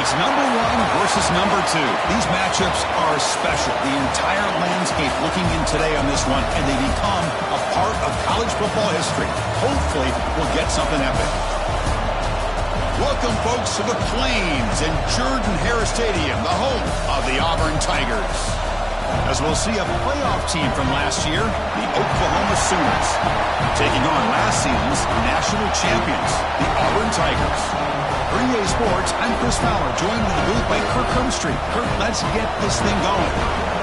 It's number one versus number two. These matchups are special. The entire landscape looking in today on this one, and they become a part of college football history. Hopefully, we'll get something epic. Welcome, folks, to the Plains and Jordan-Hare Stadium, the home of the Auburn Tigers. As we'll see a playoff team from last year, the Oklahoma Sooners, taking on last season's national champions, the Auburn Tigers. For EA Sports, I'm Chris Fowler, joined in the booth by Kirk Herbstreit. Kirk, let's get this thing going.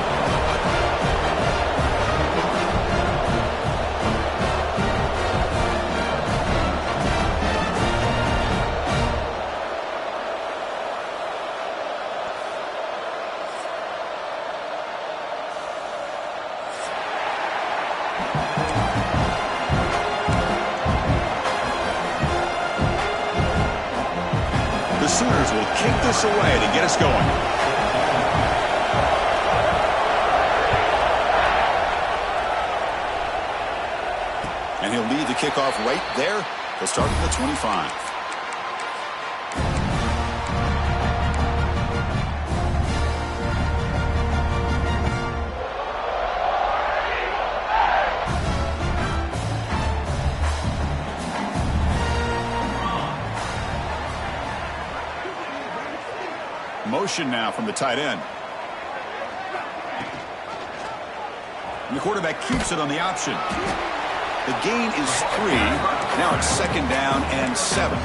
Sooners will kick this away to get us going. And he'll lead the kickoff right there. He'll start at the 25. Motion now from the tight end. And the quarterback keeps it on the option. The gain is 3. Now it's 2nd down and 7.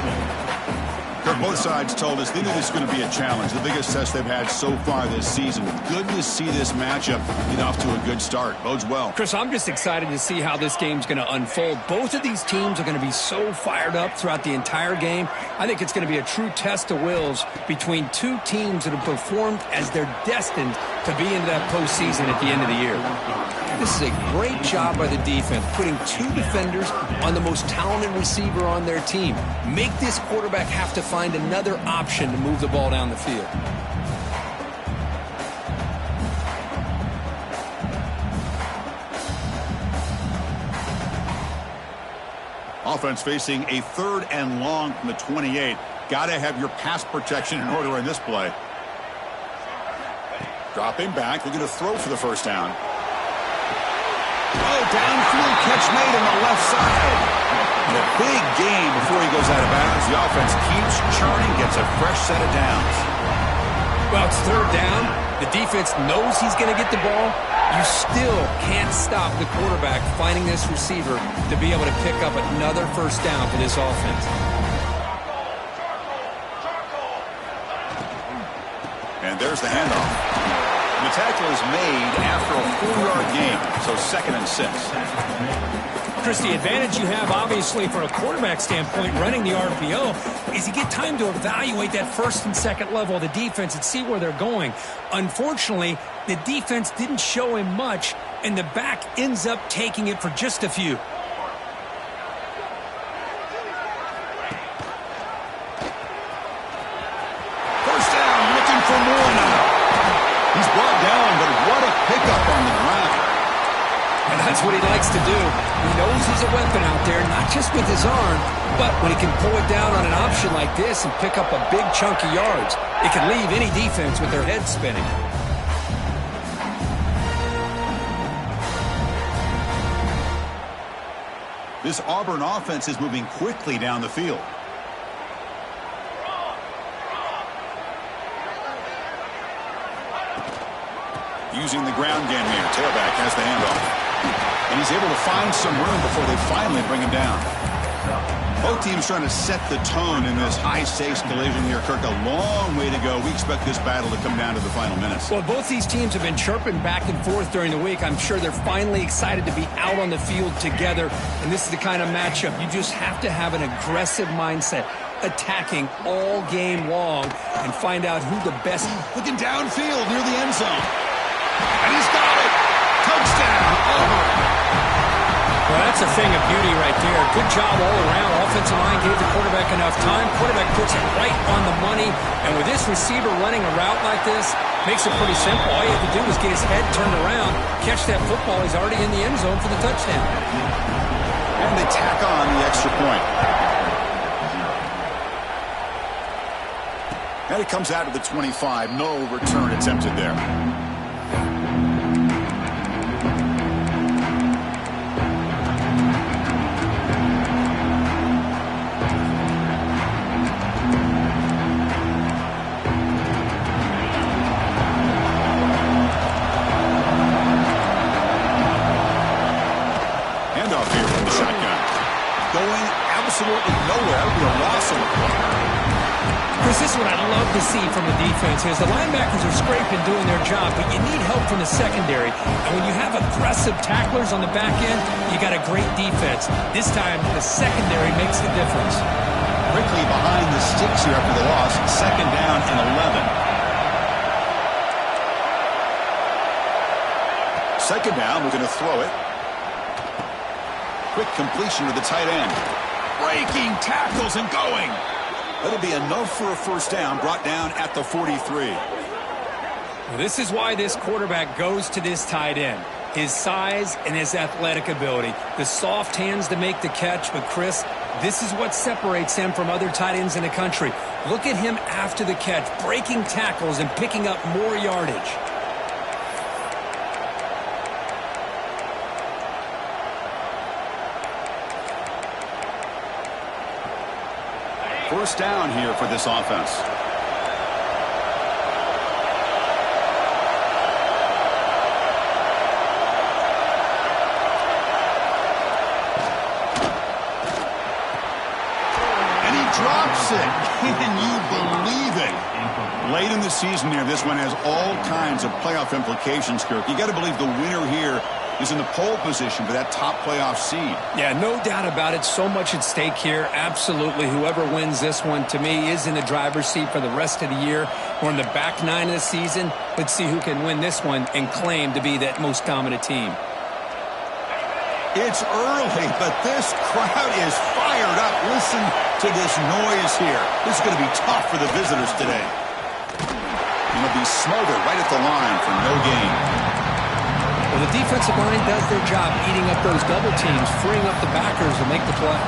Kirk, both sides told us they knew this was going to be a challenge, the biggest test they've had so far this season. Good to see this matchup get off to a good start. Bodes well. Chris, I'm just excited to see how this game's going to unfold. Both of these teams are going to be so fired up throughout the entire game. I think it's going to be a true test of wills between two teams that have performed as they're destined to be into that postseason at the end of the year. This is a great job by the defense, putting two defenders on the most talented receiver on their team. Make this quarterback have to find another option to move the ball down the field. offense facing a 3rd and long from the 28. Got to have your pass protection in order in this play. Dropping back, looking to throw for the first down. Oh, downfield catch made on the left side. And a big gain before he goes out of bounds. The offense keeps churning, gets a fresh set of downs. Well, it's 3rd down. The defense knows he's going to get the ball. You still can't stop the quarterback finding this receiver to be able to pick up another first down for this offense. And there's the handoff. The tackle is made after a 4-yard gain, so 2nd and 6. Chris, the advantage you have, obviously, from a quarterback standpoint, running the RPO, is you get time to evaluate that 1st and 2nd level of the defense and see where they're going. Unfortunately, the defense didn't show him much, and the back ends up taking it for just a few. First down, looking for more now. He's brought down, but what a pickup on the ground. And that's what he likes to do. He knows he's a weapon out there, not just with his arm, but when he can pull it down on an option like this and pick up a big chunk of yards, it can leave any defense with their head spinning. This Auburn offense is moving quickly down the field. Using the ground game here. Tailback has the handoff. And he's able to find some room before they finally bring him down. Both teams trying to set the tone in this high-stakes collision here. Kirk, a long way to go. We expect this battle to come down to the final minutes. Well, both these teams have been chirping back and forth during the week. I'm sure they're finally excited to be out on the field together. And this is the kind of matchup you just have to have an aggressive mindset, attacking all game long and find out who the best. Looking downfield near the end zone. And he's got it. Touchdown, Auburn. Well, that's a thing of beauty right there. Good job all around. Offensive line gave the quarterback enough time. Quarterback puts it right on the money. And with this receiver running a route like this, makes it pretty simple. All you have to do is get his head turned around, catch that football. He's already in the end zone for the touchdown. And they tack on the extra point. And it comes out of the 25. No return attempted there. Handoff here from the shotgun. Going absolutely nowhere. That would be a loss of the play. Chris, this is what I love to see from the defense is the linebackers are scraping, doing their job, but you need help from the secondary. And when you have aggressive tacklers on the back end, you got a great defense. This time, the secondary makes the difference. Quickly behind the sticks here after the loss. 2nd down and 11. 2nd down, we're going to throw it. Quick completion to the tight end. Breaking tackles and going. That'll be enough for a first down, brought down at the 43. Well, this is why this quarterback goes to this tight end. His size and his athletic ability. The soft hands to make the catch, but Chris, this is what separates him from other tight ends in the country. Look at him after the catch, breaking tackles and picking up more yardage. First down here for this offense. And he drops it. Can you believe it? Late in the season here, this one has all kinds of playoff implications, Kirk. You got to believe the winner here is in the pole position for that top playoff seed. Yeah, no doubt about it. So much at stake here. Absolutely. Whoever wins this one, to me, is in the driver's seat for the rest of the year. We're in the back 9 of the season. Let's see who can win this one and claim to be that most dominant team. It's early, but this crowd is fired up. Listen to this noise here. This is going to be tough for the visitors today. It'll be smothered right at the line for no gain. Well, the defensive line does their job eating up those double teams, freeing up the backers to make the play.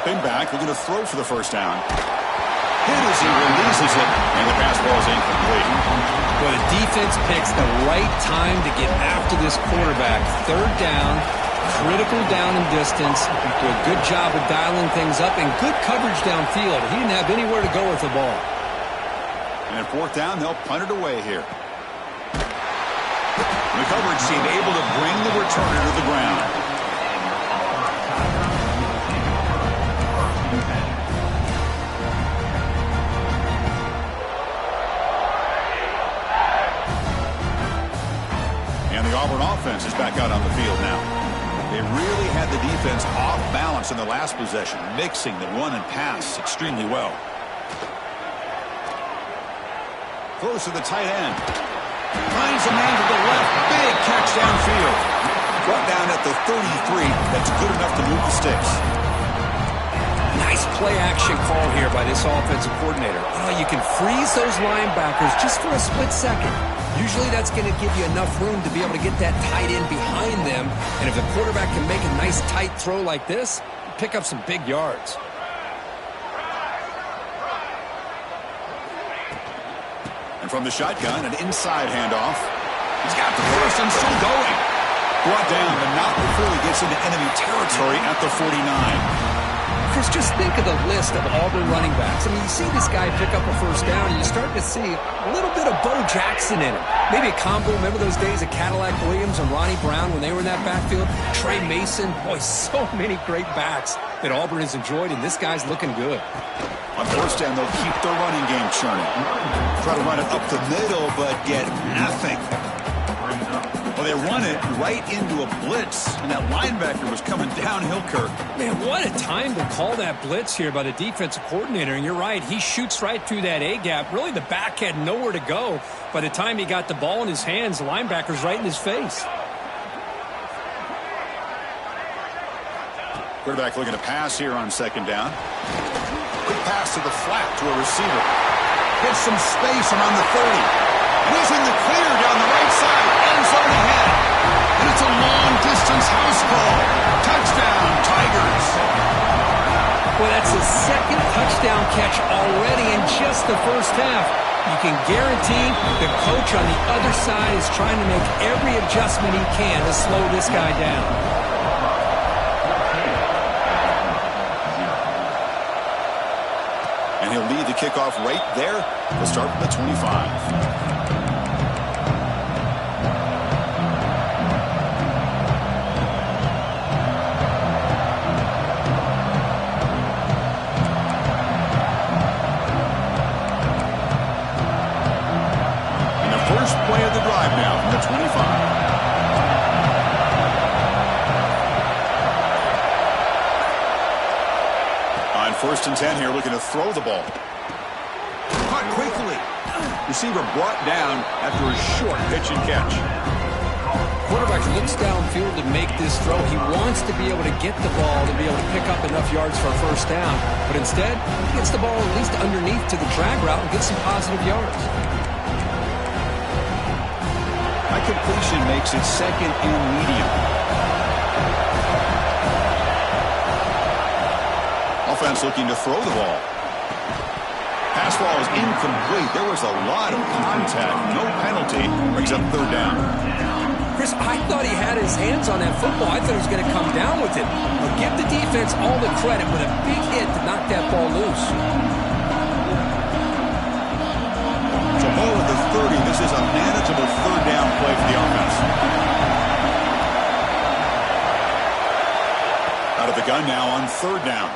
Stepping back, looking to throw for the first down. Hit as he releases it, and the pass ball is incomplete. Well, the defense picks the right time to get after this quarterback. Third down, critical down and distance. Do a good job of dialing things up and good coverage downfield. He didn't have anywhere to go with the ball. And at fourth down, they'll punt it away here. The coverage team able to bring the returner to the ground. And the Auburn offense is back out on the field now. They really had the defense off balance in the last possession, mixing the run and pass extremely well. Close to the tight end. Finds a man to the left. Big catch downfield. Brought down at the 33. That's good enough to move the sticks. Nice play action call here by this offensive coordinator. You can freeze those linebackers just for a split second. Usually that's going to give you enough room to be able to get that tight end behind them. And if the quarterback can make a nice tight throw like this, pick up some big yards. And from the shotgun, an inside handoff. He's got the first and still going. Brought down, but not before he gets into enemy territory at the 49. Chris, just think of the list of Auburn running backs. I mean, you see this guy pick up a first down, and you start to see a little bit of Bo Jackson in him. Maybe a combo. Remember those days of Cadillac Williams and Ronnie Brown when they were in that backfield? Trey Mason. Boy, so many great backs that Auburn has enjoyed, and this guy's looking good. On first down, they'll keep their running game churning. Try to run it up the middle, but get nothing. Well, they run it right into a blitz, and that linebacker was coming downhill, Kirk. Man, what a time to call that blitz here by the defensive coordinator. And you're right, he shoots right through that A-gap. Really, the back had nowhere to go. By the time he got the ball in his hands, the linebacker's right in his face. Quarterback looking to pass here on second down. Quick pass to the flat to a receiver. Gets some space around the 30. And he's in the clear down the right side. End zone ahead. And it's a long-distance house call. Touchdown, Tigers. Well, that's his second touchdown catch already in just the first half. You can guarantee the coach on the other side is trying to make every adjustment he can to slow this guy down. And he'll lead the kickoff right there to start from the 25. First play of the drive now from the 25. On first and 10 here, looking to throw the ball. Caught quickly. Receiver brought down after a short pitch and catch. Quarterback looks downfield to make this throw. He wants to be able to get the ball to be able to pick up enough yards for a first down. But instead, he gets the ball at least underneath to the drag route and gets some positive yards. Completion makes it second and medium. Offense looking to throw the ball. Pass ball is incomplete. There was a lot of contact. No penalty. Brings up third down. Chris, I thought he had his hands on that football. I thought he was going to come down with it. But give the defense all the credit with a big hit to knock that ball loose. So ball at the 30. This is a manageable third down play for the offense. Out of the gun now on third down.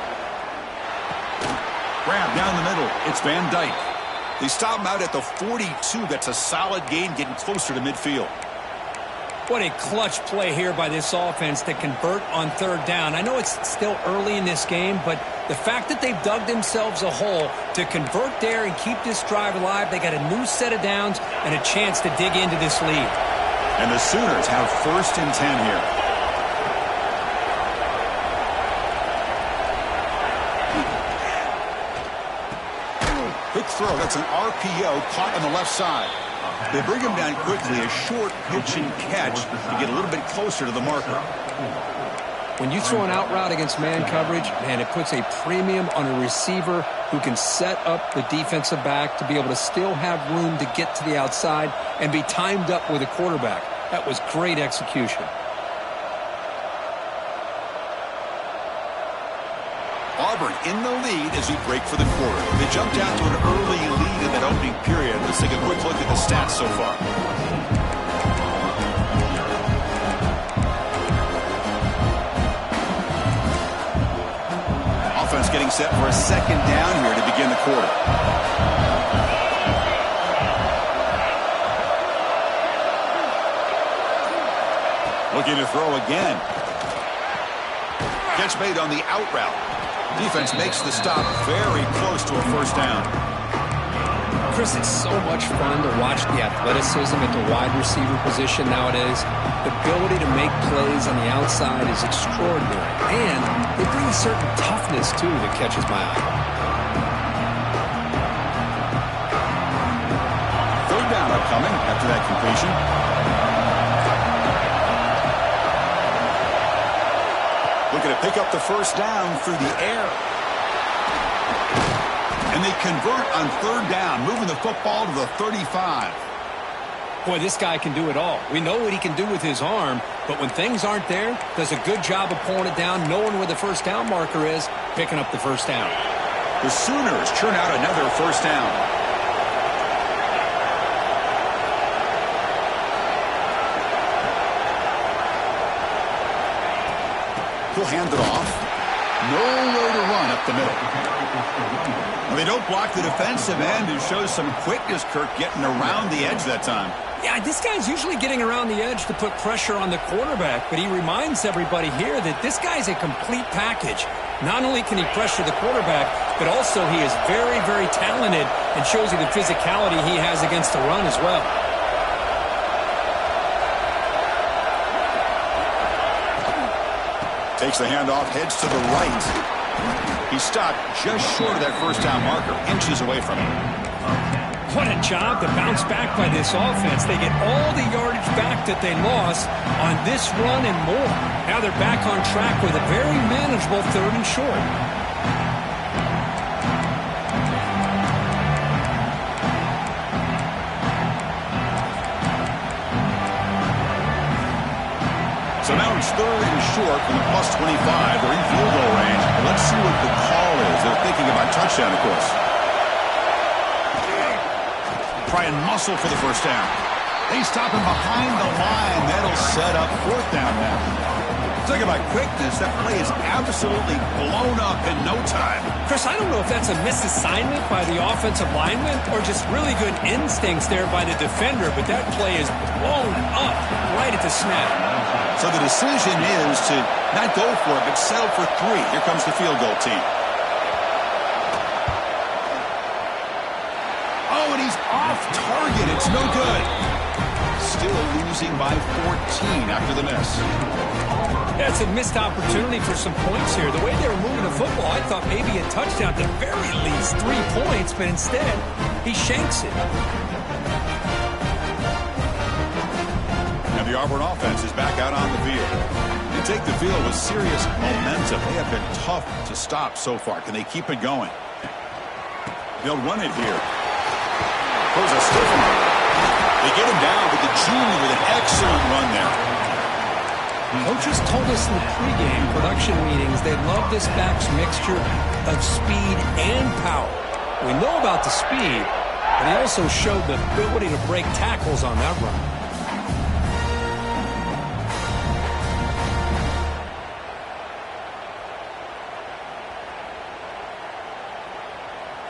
Grab down the middle. It's Van Dyke. They stop him out at the 42. That's a solid gain, getting closer to midfield. What a clutch play here by this offense to convert on third down. I know it's still early in this game, but the fact that they've dug themselves a hole to convert there and keep this drive alive, they got a new set of downs and a chance to dig into this lead. And the Sooners have first and 10 here. Quick throw. That's an RPO caught on the left side. They bring him down quickly, a short pitch and catch to get a little bit closer to the marker. When you throw an out route against man coverage, man, it puts a premium on a receiver who can set up the defensive back to be able to still have room to get to the outside and be timed up with a quarterback. That was great execution. Auburn in the lead as we break for the quarter. They jumped out to an early lead in that opening period. Let's take a quick look at the stats so far. Offense getting set for a second down here to begin the quarter. Looking to throw again. Catch made on the out route. Defense makes the stop very close to a first down. Chris, it's so much fun to watch the athleticism at the wide receiver position nowadays. The ability to make plays on the outside is extraordinary. And they bring a certain toughness, too, that catches my eye. Third down upcoming after that completion. Looking to pick up the first down through the air. And they convert on third down, moving the football to the 35. Boy, this guy can do it all. We know what he can do with his arm, but when things aren't there, does a good job of pulling it down, knowing where the first down marker is, picking up the first down. The Sooners churn out another first down. He'll hand it off. Nowhere to run up the middle. Well, they don't block the defensive end and shows some quickness, Kirk, getting around the edge that time. Yeah, this guy's usually getting around the edge to put pressure on the quarterback, but he reminds everybody here that this guy's a complete package. Not only can he pressure the quarterback, but also he is very, very talented and shows you the physicality he has against the run as well. Takes the handoff, heads to the right. He stopped just short of that first down marker, inches away from it. What a job to bounce back by this offense. They get all the yardage back that they lost on this run and more. Now they're back on track with a very manageable third and short. So now it's third and short from the plus 25. They're in field goal range. Let's see what the call is. They're thinking about touchdown, of course. Try and muscle for the first down. They stop him behind the line. That'll set up fourth down now. Talking about quickness, that play is absolutely blown up in no time. Chris, I don't know if that's a misassignment by the offensive lineman or just really good instincts there by the defender, but that play is blown up right at the snap. So the decision is to not go for it, but settle for three. Here comes the field goal team. Oh, and he's off target. It's no good. Still losing by 14 after the miss. That's a missed opportunity for some points here. The way they were moving the football, I thought maybe a touchdown, at the very least 3 points, but instead, he shanks it. And the Auburn offense is back out on the field. They take the field with serious momentum. They have been tough to stop so far. Can they keep it going? They'll run it here. Throws a stiff one. They get him down with the junior with an excellent run there. Coaches told us in the pregame production meetings they love this back's mixture of speed and power. We know about the speed, but he also showed the ability to break tackles on that run.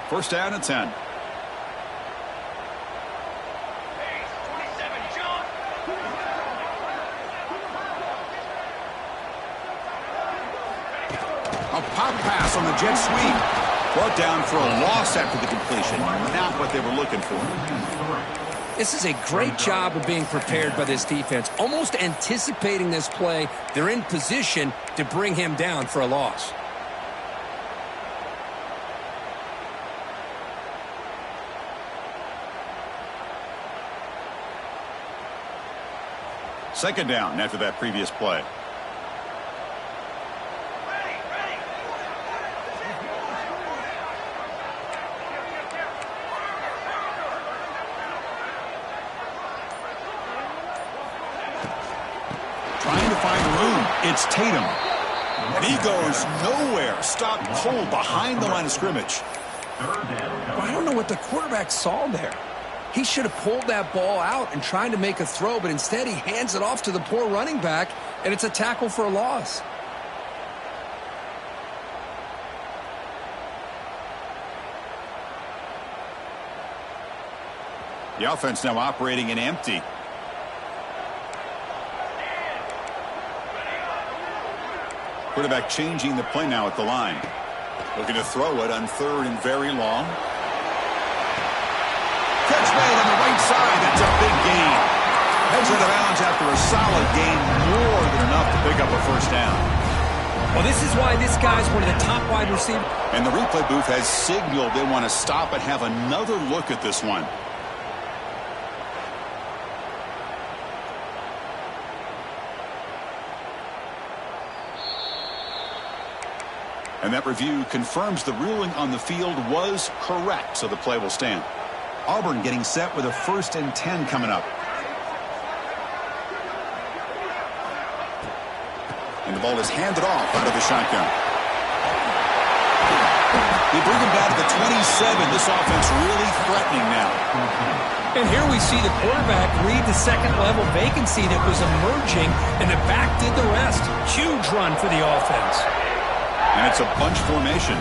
First down and 10. A pop pass on the jet sweep. Brought down for a loss after the completion. Not what they were looking for. This is a great job of being prepared by this defense. Almost anticipating this play, they're in position to bring him down for a loss. Second down after that previous play. find room. It's Tatum. And he goes nowhere. Stopped cold behind the line of scrimmage. I don't know what the quarterback saw there. He should have pulled that ball out and tried to make a throw, but instead he hands it off to the poor running back, and it's a tackle for a loss. The offense now operating in empty. Quarterback changing the play now at the line. Looking to throw it on 3rd and very long. Catch made on the right side. That's a big gain. Heads out of bounds after a solid gain, more than enough to pick up a first down. Well, this is why this guy's one of the top wide receivers. And the replay booth has signaled they want to stop and have another look at this one. And that review confirms the ruling on the field was correct, so the play will stand. Auburn getting set with a 1st and 10 coming up. And the ball is handed off out of the shotgun. They bring him back to the 27. This offense really threatening now. And here we see the quarterback read the second-level vacancy that was emerging, and the back did the rest. Huge run for the offense. And it's a bunch formation.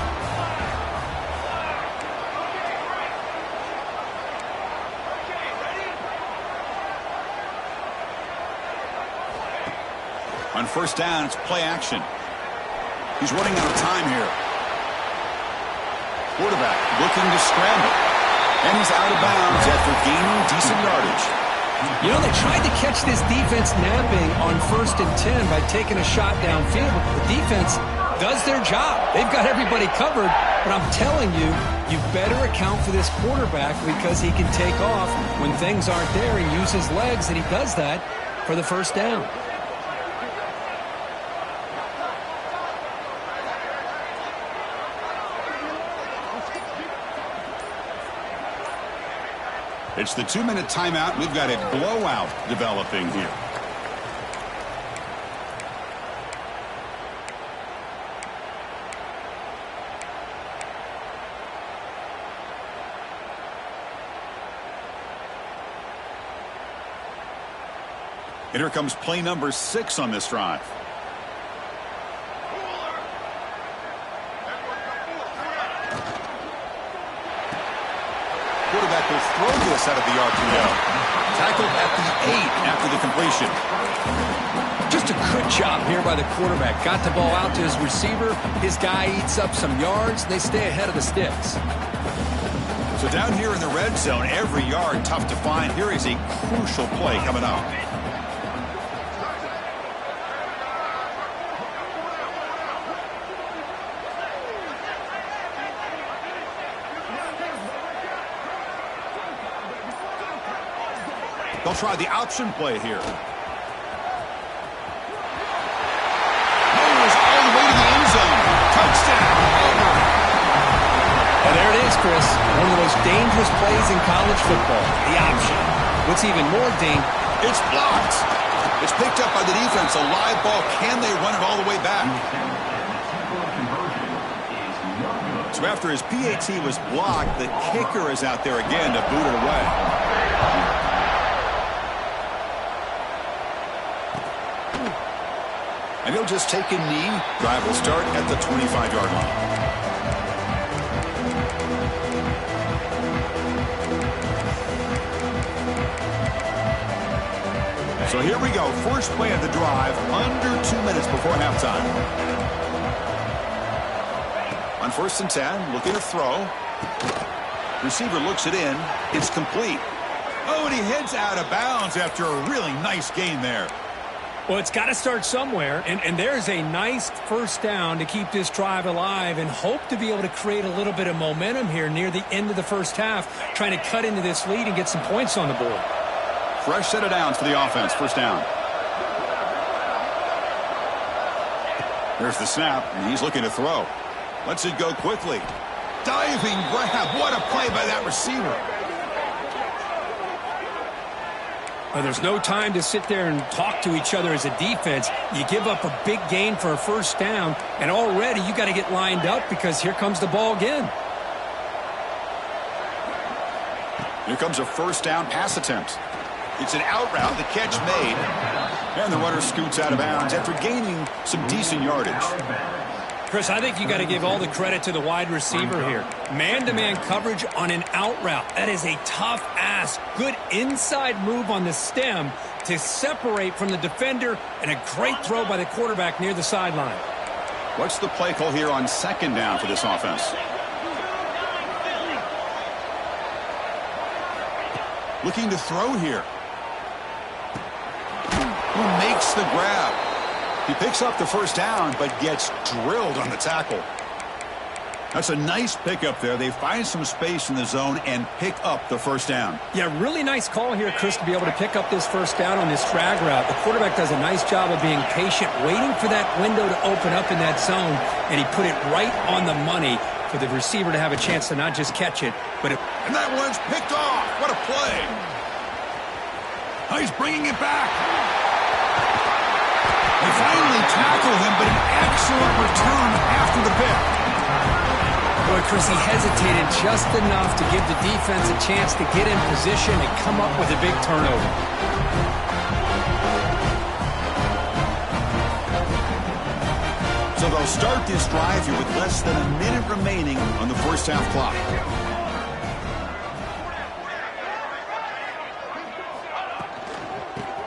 On 1st down, it's play action. He's running out of time here. Quarterback looking to scramble. And he's out of bounds after gaining decent yardage. You know, they tried to catch this defense napping on 1st and 10 by taking a shot downfield, but the defense does their job. They've got everybody covered, but I'm telling you, you better account for this quarterback because he can take off when things aren't there and use his legs, and he does that for the 1st down. It's the 2-minute timeout. We've got a blowout developing here. And here comes play number 6 on this drive. Quarterback will throw this out of the RPO. Tackled at the 8 after the completion. Just a good job here by the quarterback. Got the ball out to his receiver. His guy eats up some yards. They stay ahead of the sticks. So down here in the red zone, every yard tough to find. Here is a crucial play coming up. They'll try the option play here. Moves all the way to the end zone. Touchdown. And there it is, Chris. One of the most dangerous plays in college football. The option. What's even more dangerous? It's blocked. It's picked up by the defense. A live ball. Can they run it all the way back? So after his PAT was blocked, the kicker is out there again to boot it away. And he'll just take a knee. Drive will start at the 25-yard line. So here we go. First play of the drive, under 2 minutes before halftime. On 1st and 10, looking to throw. Receiver looks it in. It's complete. Oh, and he heads out of bounds after a really nice gain there. Well, it's got to start somewhere, and there's a nice 1st down to keep this drive alive and hope to be able to create a little bit of momentum here near the end of the 1st half, trying to cut into this lead and get some points on the board. Fresh set of downs for the offense. 1st down. There's the snap, and he's looking to throw. Lets it go quickly. Diving grab. What a play by that receiver. Well, there's no time to sit there and talk to each other as a defense. You give up a big gain for a first down, and already you got to get lined up because here comes the ball again. Here comes a first down pass attempt. It's an out route, the catch made, and the runner scoots out of bounds after gaining some decent yardage. Chris, I think you got to give all the credit to the wide receiver here. Man-to-man coverage on an out route. That is a tough ask. Good inside move on the stem to separate from the defender, and a great throw by the quarterback near the sideline. What's the play call here on second down for this offense? Looking to throw here. Who makes the grab? He picks up the first down, but gets drilled on the tackle. That's a nice pickup there. They find some space in the zone and pick up the first down. Yeah, really nice call here, Chris, to be able to pick up this first down on this drag route. The quarterback does a nice job of being patient, waiting for that window to open up in that zone, and he put it right on the money for the receiver to have a chance to not just catch it, but and that one's picked off. What a play. Oh, he's bringing it back. They finally tackle him, but an excellent return after the pick. Boy, Chris, he hesitated just enough to give the defense a chance to get in position and come up with a big turnover. So they'll start this drive here with less than a minute remaining on the first half clock.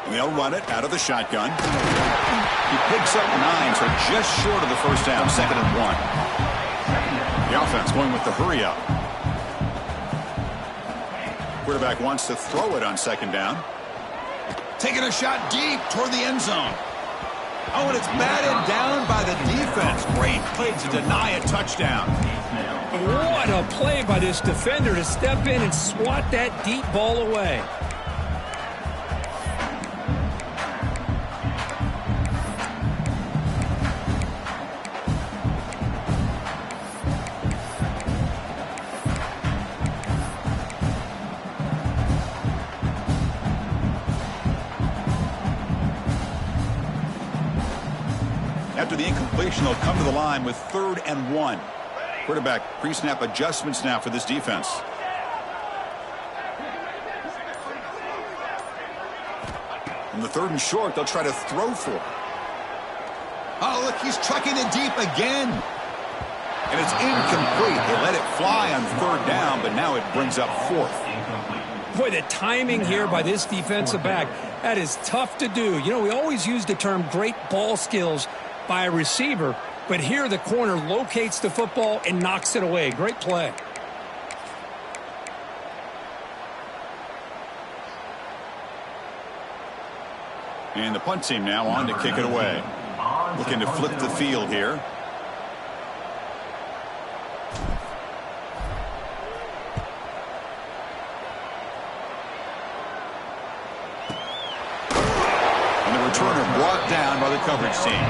And they'll run it out of the shotgun. He picks up 9, so just short of the first down, 2nd and 1. The offense going with the hurry up. Quarterback wants to throw it on second down. Taking a shot deep toward the end zone. Oh, and it's batted down by the defense. Great play to deny a touchdown. What a play by this defender to step in and swat that deep ball away. After the incompletion, they'll come to the line with 3rd and 1. Quarterback pre-snap adjustments now for this defense. On the 3rd and short, they'll try to throw for it. Oh, look, he's trucking it deep again. And it's incomplete. They let it fly on 3rd down, but now it brings up 4th. Boy, the timing here by this defensive back, that is tough to do. You know, we always use the term great ball skills by a receiver, but here the corner locates the football and knocks it away. Great play. And the punt team now on to kick it away. Looking to flip the field here. And the returner brought down by the coverage team.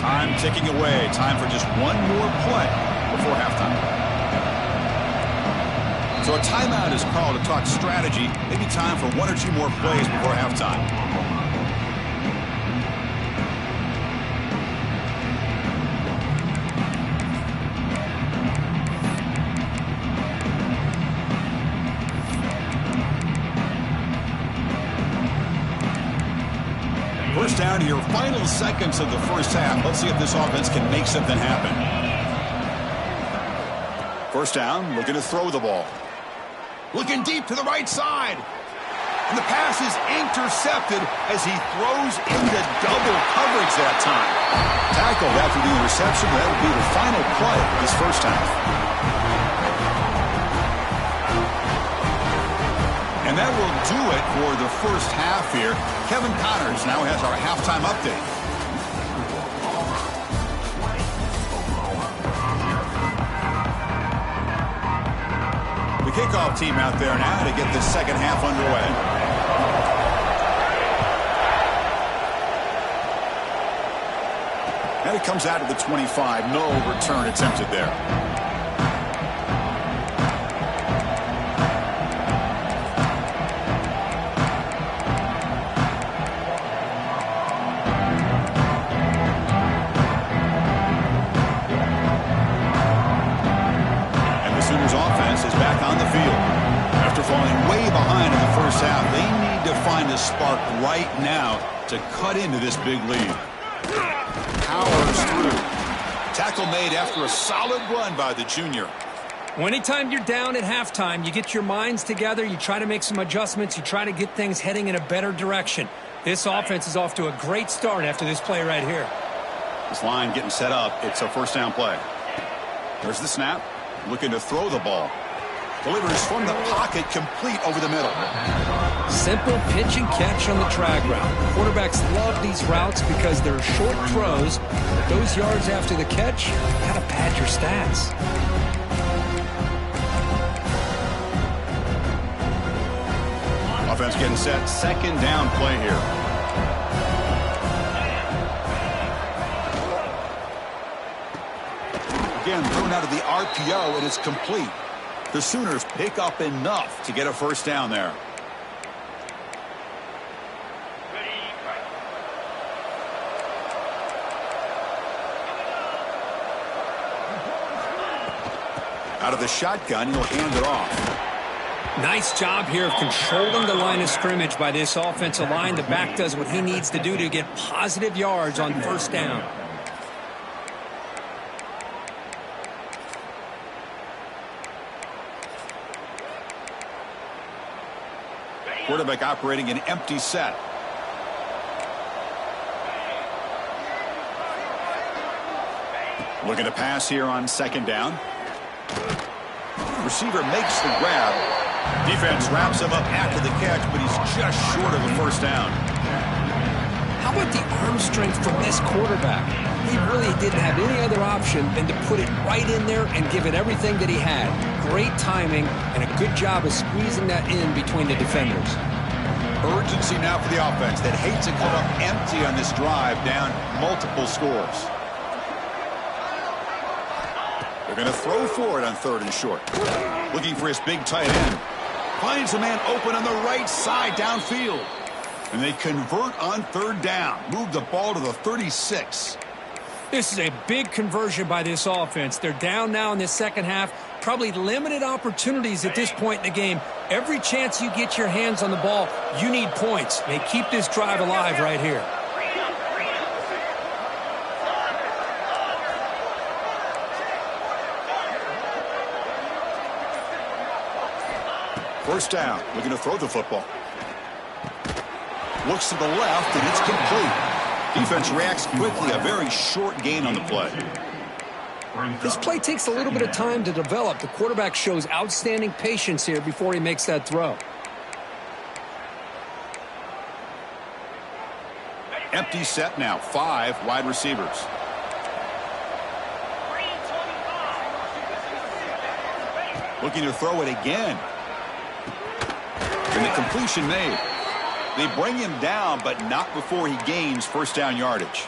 Time ticking away. Time for just one more play before halftime. So a timeout is called to talk strategy. Maybe time for 1 or 2 more plays before halftime. First down to your final seconds of the first half. Let's see if this offense can make something happen. First down, looking to throw the ball. Looking deep to the right side. And the pass is intercepted as he throws into double coverage that time. Tackled after the interception. That will be the final play of this first half. And that will do it for the first half here. Kevin Connors now has our halftime update. The kickoff team out there now to get the second half underway. And it comes out of the 25. No return attempted there. And the Sooners offense is back on the field. After falling way behind in the first half, they need to find a spark right now to cut into this big lead. Powers through. Tackle made after a solid run by the junior. Well, anytime you're down at halftime, you get your minds together, you try to make some adjustments, you try to get things heading in a better direction. This offense is off to a great start after this play right here. This line getting set up. It's a first down play. There's the snap. Looking to throw the ball. Delivers from the pocket, complete over the middle. Simple pitch and catch on the drag route. Quarterbacks love these routes because they're short throws. But those yards after the catch, you gotta pad your stats. Offense getting set. Second down play here. Again, thrown out of the RPO, and it's complete. The Sooners pick up enough to get a first down there. Out of the shotgun, he'll hand it off. Nice job here of controlling the line of scrimmage by this offensive line. The back does what he needs to do to get positive yards on first down. Quarterback operating an empty set. Looking to pass here on second down. Receiver makes the grab. Defense wraps him up after the catch, but he's just short of the first down. How about the arm strength from this quarterback? He really didn't have any other option than to put it right in there and give it everything that he had. Great timing and a good job of squeezing that in between the defenders. Urgency now for the offense that hates to come up empty on this drive, down multiple scores. They're going to throw for it on third and short. Looking for his big tight end. Finds a man open on the right side downfield. And they convert on third down. Move the ball to the 36. This is a big conversion by this offense. They're down now in this second half. Probably limited opportunities at this point in the game. Every chance you get your hands on the ball, you need points. They keep this drive alive right here. First down, looking to throw the football. Looks to the left, and it's complete. Defense reacts quickly, a very short gain on the play. This play takes a little bit of time to develop. The quarterback shows outstanding patience here before he makes that throw. Empty set now, 5 wide receivers. Looking to throw it again. And the completion made. They bring him down, but not before he gains first down yardage.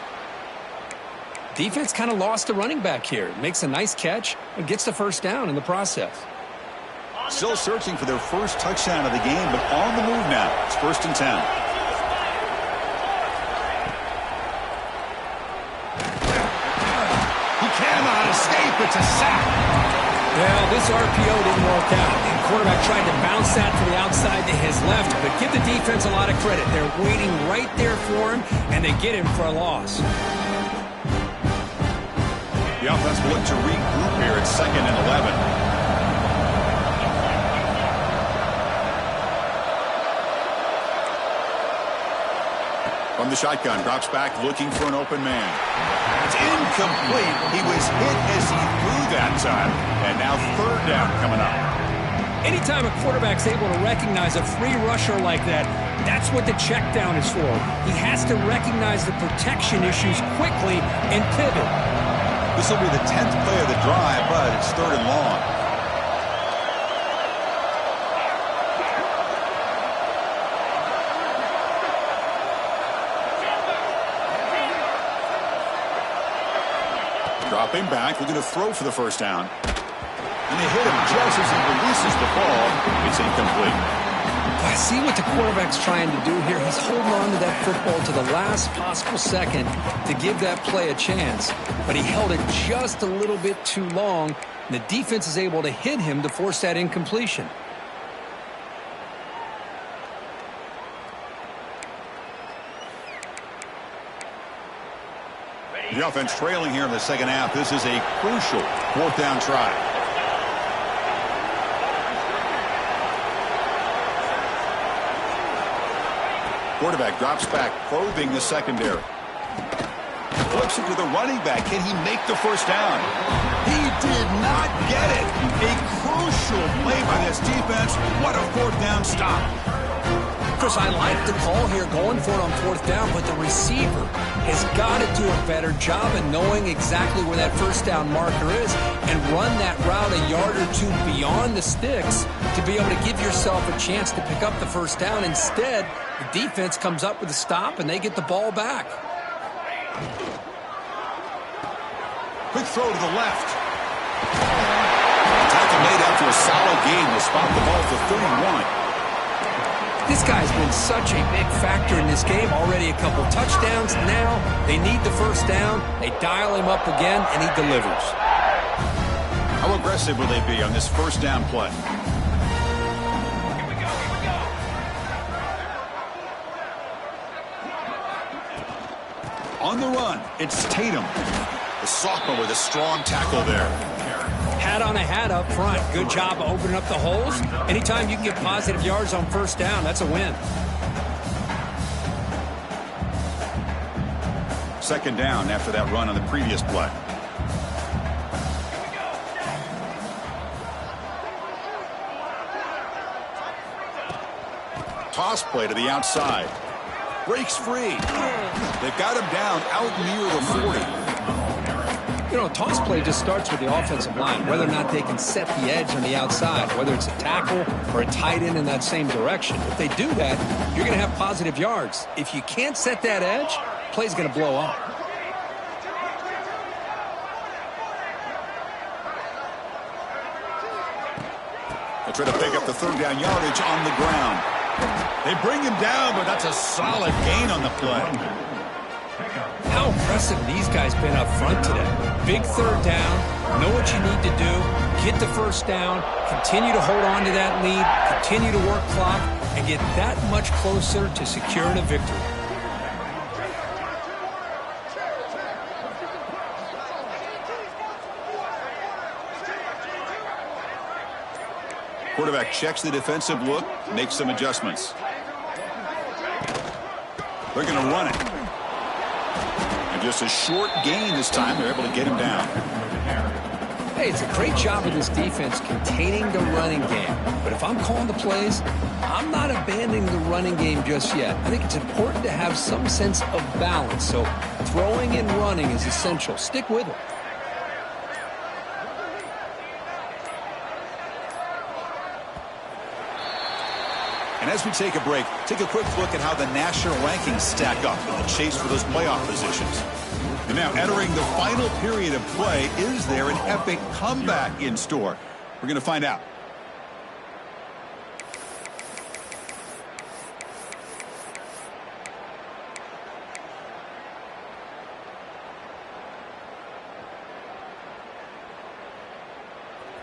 Defense kind of lost the running back here. Makes a nice catch and gets the first down in the process. Still searching for their first touchdown of the game, but on the move now. It's 1st and 10. He cannot escape. It's a sack. Well, this RPO didn't work out. The quarterback tried to bounce that to the outside to his left, but give the defense a lot of credit. They're waiting right there for him, and they get him for a loss. The offense will look to regroup here at 2nd and 11. From the shotgun, drops back looking for an open man. It's incomplete. He was hit as he threw that time. And now third down coming up. Anytime a quarterback's able to recognize a free rusher like that, that's what the check down is for. He has to recognize the protection issues quickly and pivot. This will be the 10th play of the drive, but it's 3rd and long. Dropping back, looking to throw for the first down. And they hit him just as he releases the ball. It's incomplete. I see what the quarterback's trying to do here. He's holding on to that football to the last possible second to give that play a chance. But he held it just a little bit too long, and the defense is able to hit him to force that incompletion. The offense trailing here in the second half. This is a crucial fourth down try. Quarterback drops back, probing the secondary. Flips it to the running back. Can he make the first down? He did not get it. A crucial play by this defense. What a fourth down stop. Chris, I like the call here, going for it on fourth down, but the receiver has got to do a better job of knowing exactly where that first down marker is and run that route a yard or two beyond the sticks to be able to give yourself a chance to pick up the first down. Instead, the defense comes up with a stop, and they get the ball back. Quick throw to the left. Tackle made after a solid gain to spot the ball for 31. This guy's been such a big factor in this game. Already a couple touchdowns. Now they need the first down. They dial him up again, and he delivers. How aggressive will they be on this first down play? On the run, it's Tatum. The sophomore with a strong tackle there. Hat on a hat up front. Good job of opening up the holes. Anytime you can get positive yards on first down, that's a win. Second down after that run on the previous play. Toss play to the outside. Breaks free. They've got him down out near the 40. You know, toss play just starts with the offensive line, whether or not they can set the edge on the outside, whether it's a tackle or a tight end in that same direction. If they do that, you're going to have positive yards. If you can't set that edge, play's going to blow up. They try to pick up the third down yardage on the ground. They bring him down, but that's a solid gain on the play. How impressive these guys been up front today. Big third down, know what you need to do, get the first down, continue to hold on to that lead, continue to work clock, and get that much closer to securing a victory. Quarterback checks the defensive look, makes some adjustments. They're going to run it. And just a short gain this time. They're able to get him down. Hey, it's a great job of this defense containing the running game. But if I'm calling the plays, I'm not abandoning the running game just yet. I think it's important to have some sense of balance. So throwing and running is essential. Stick with it. And as we take a break, take a quick look at how the national rankings stack up in the chase for those playoff positions. And now entering the final period of play, is there an epic comeback in store? We're going to find out.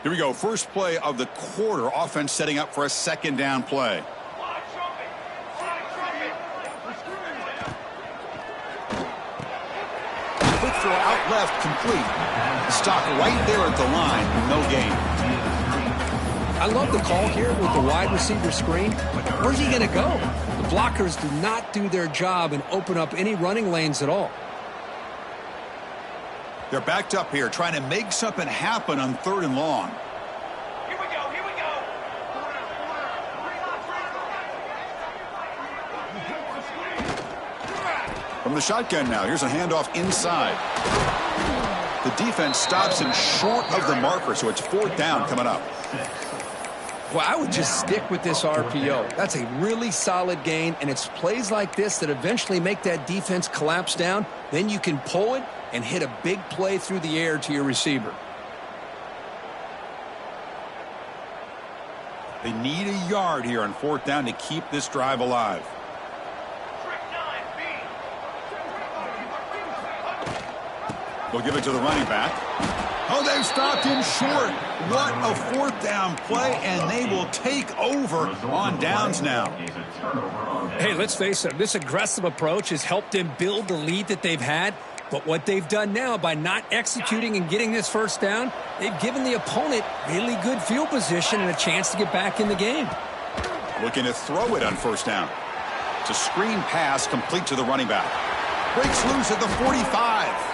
Here we go. First play of the quarter. Offense setting up for a second down play. Quick throw out left, complete. Stopped right there at the line. No gain. I love the call here with the wide receiver screen. Where's he going to go? The blockers do not do their job and open up any running lanes at all. They're backed up here, trying to make something happen on third and long. Here we go, here we go. From the shotgun now, here's a handoff inside. The defense stops him short of the marker, so it's fourth down coming up. Well, I would just stick with this RPO. That's a really solid gain, and it's plays like this that eventually make that defense collapse down. Then you can pull it and hit a big play through the air to your receiver. They need a yard here on 4th down to keep this drive alive. They'll give it to the running back. Oh, they've stopped him short. What a 4th down play, and they will take over on downs now. Hey, let's face it, this aggressive approach has helped them build the lead that they've had. But what they've done now by not executing and getting this 1st down, they've given the opponent really good field position and a chance to get back in the game. Looking to throw it on 1st down. It's a screen pass complete to the running back. Breaks loose at the 45.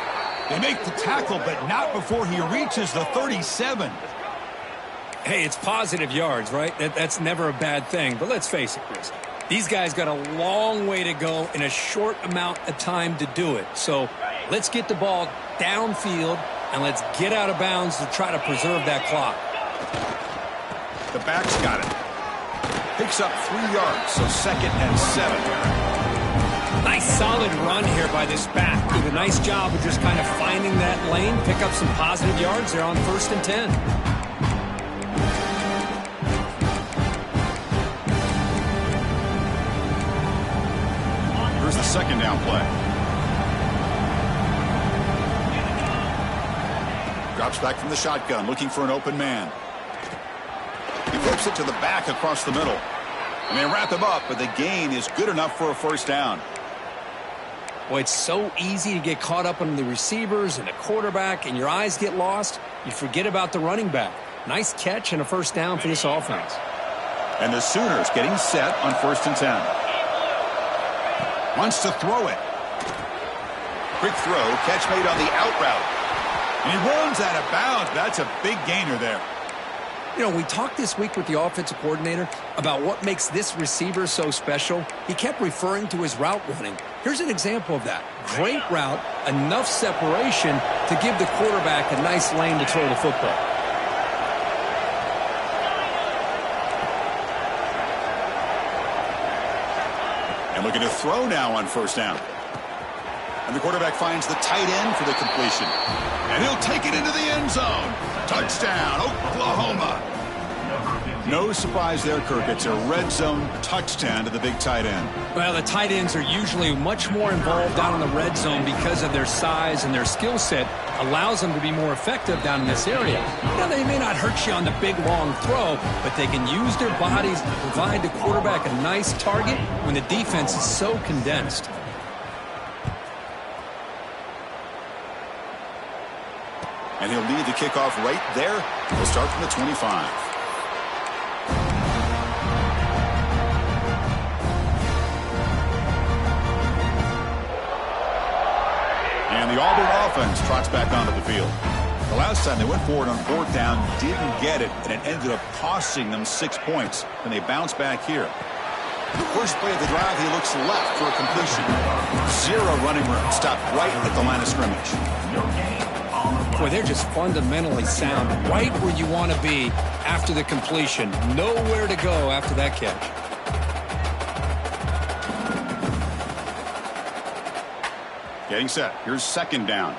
They make the tackle, but not before he reaches the 37. Hey, it's positive yards, right? That's never a bad thing. But let's face it, Chris. These guys got a long way to go in a short amount of time to do it. So let's get the ball downfield, and let's get out of bounds to try to preserve that clock. The back's got it. Picks up 3 yards, so 2nd and 7. Nice solid run here by this back. Did a nice job of just kind of finding that lane, pick up some positive yards there on 1st and 10. Here's the 2nd down play. Drops back from the shotgun, looking for an open man. He flips it to the back across the middle. And they wrap him up, but the gain is good enough for a 1st down. Boy, it's so easy to get caught up on the receivers and the quarterback, and your eyes get lost. You forget about the running back. Nice catch and a 1st down for this offense. And the Sooners getting set on 1st and 10. Wants to throw it. Quick throw, catch made on the out route. And he runs out of bounds. That's a big gainer there. You know, we talked this week with the offensive coordinator about what makes this receiver so special. He kept referring to his route running. Here's an example of that. Great route, enough separation to give the quarterback a nice lane to throw the football. And looking to throw now on 1st down. And the quarterback finds the tight end for the completion. And he'll take it into the end zone. Touchdown, Oklahoma. No surprise there, Kirk. It's a red zone touchdown to the big tight end. Well, the tight ends are usually much more involved down in the red zone because of their size, and their skill set allows them to be more effective down in this area. Now, they may not hurt you on the big, long throw, but they can use their bodies to provide the quarterback a nice target when the defense is so condensed. And he'll lead the kickoff right there. He'll start from the 25. And the Auburn offense trots back onto the field. The last time they went forward on 4th down, didn't get it, and it ended up costing them 6 points. And they bounce back here. The first play of the drive, he looks left for a completion. 0 running room, stopped right at the line of scrimmage. Boy, they're just fundamentally sound, right where you want to be after the completion. Nowhere to go after that catch. Getting set. Here's 2nd down.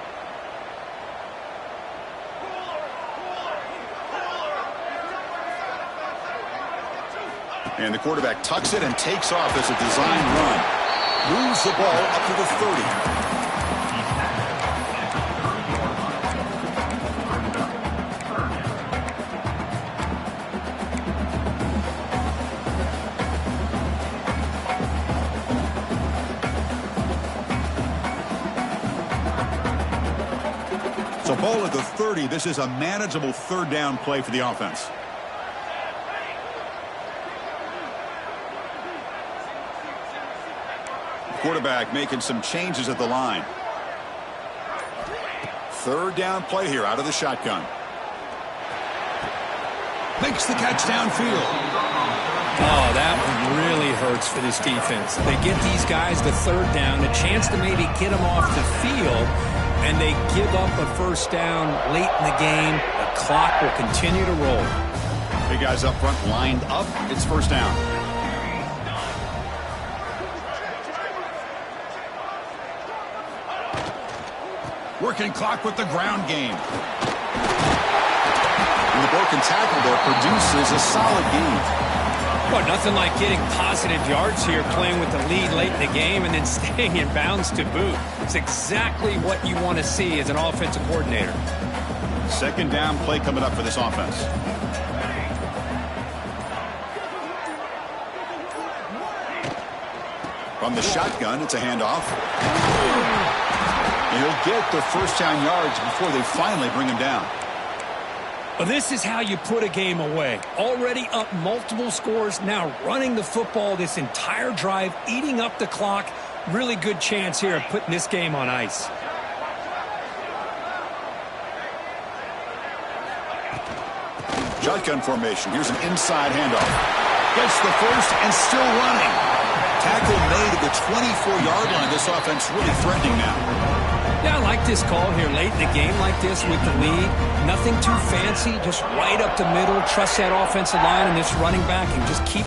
And the quarterback tucks it and takes off as a design run. Moves the ball up to the 30. So ball at the 30. This is a manageable 3rd down play for the offense. Quarterback making some changes at the line. 3rd down play here out of the shotgun. Makes the catch downfield. Oh, that one really hurts for this defense. They get these guys to 3rd down, a chance to maybe get them off the field, and they give up a 1st down late in the game. The clock will continue to roll. Hey, guys up front lined up. It's first down. Working clock with the ground game. And the broken tackle there produces a solid gain. Well, nothing like getting positive yards here, playing with the lead late in the game and then staying in bounds to boot. It's exactly what you want to see as an offensive coordinator. Second down play coming up for this offense. From the shotgun, it's a handoff. And he'll get the first down yards before they finally bring him down. Well, this is how you put a game away. Already up multiple scores, now running the football this entire drive, eating up the clock. Really good chance here of putting this game on ice. Shotgun formation. Here's an inside handoff. Gets the first and still running. Tackle made at the 24-yard line. This offense really threatening now. Yeah, I like this call here late in the game like this with the lead. Nothing too fancy, just right up the middle. Trust that offensive line and this running back and just keep.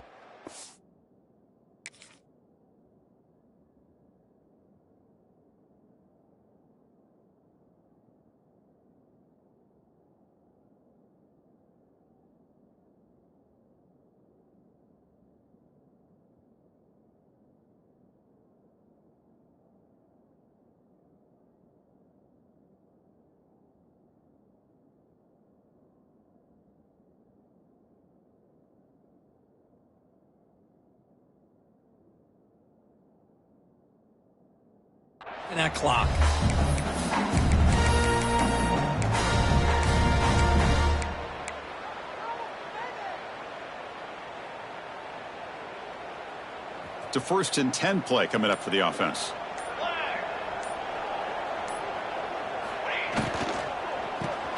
And that clock. It's a 1st and 10 play coming up for the offense.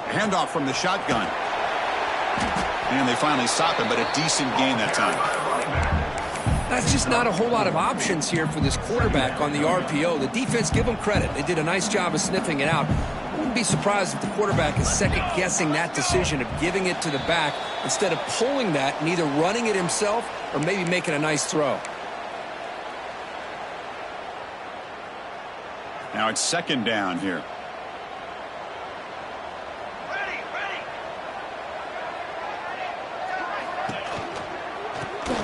Handoff from the shotgun. And they finally stop it, but a decent gain that time. That's just not a whole lot of options here for this quarterback on the RPO. The defense, give them credit. They did a nice job of sniffing it out. I wouldn't be surprised if the quarterback is second-guessing that decision of giving it to the back instead of pulling that and either running it himself or maybe making a nice throw. Now it's second down here.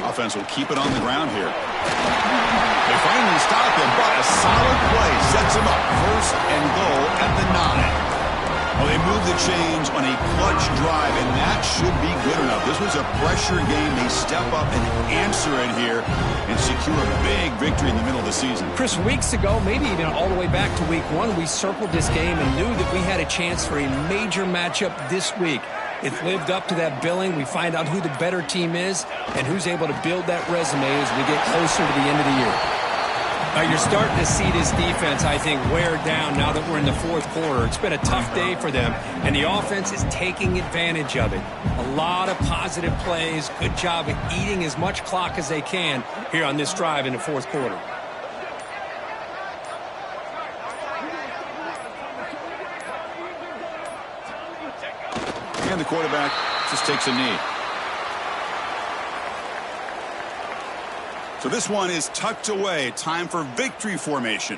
Offense will keep it on the ground here. They finally stop him, but a solid play sets him up. 1st and goal at the 9. Well, they move the chains on a clutch drive, and that should be good enough. This was a pressure game. They step up and answer it here and secure a big victory in the middle of the season. Chris, weeks ago, maybe even all the way back to week 1, we circled this game and knew that we had a chance for a major matchup this week. It lived up to that billing. We find out who the better team is and who's able to build that resume as we get closer to the end of the year. You're starting to see this defense, I think, wear down now that we're in the 4th quarter. It's been a tough day for them, and the offense is taking advantage of it. A lot of positive plays. Good job of eating as much clock as they can here on this drive in the 4th quarter. And the quarterback just takes a knee. So this one is tucked away. Time for victory formation.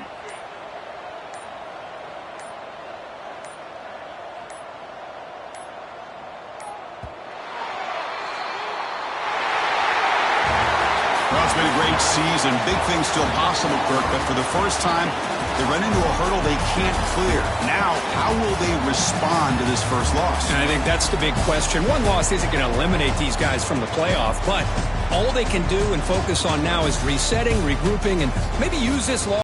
Well, it's been a great season. Big things still possible, Kirk, but for the first time, they run into a hurdle they can't clear. Now, how will they respond to this first loss? And I think that's the big question. One loss isn't going to eliminate these guys from the playoff, but all they can do and focus on now is resetting, regrouping, and maybe use this loss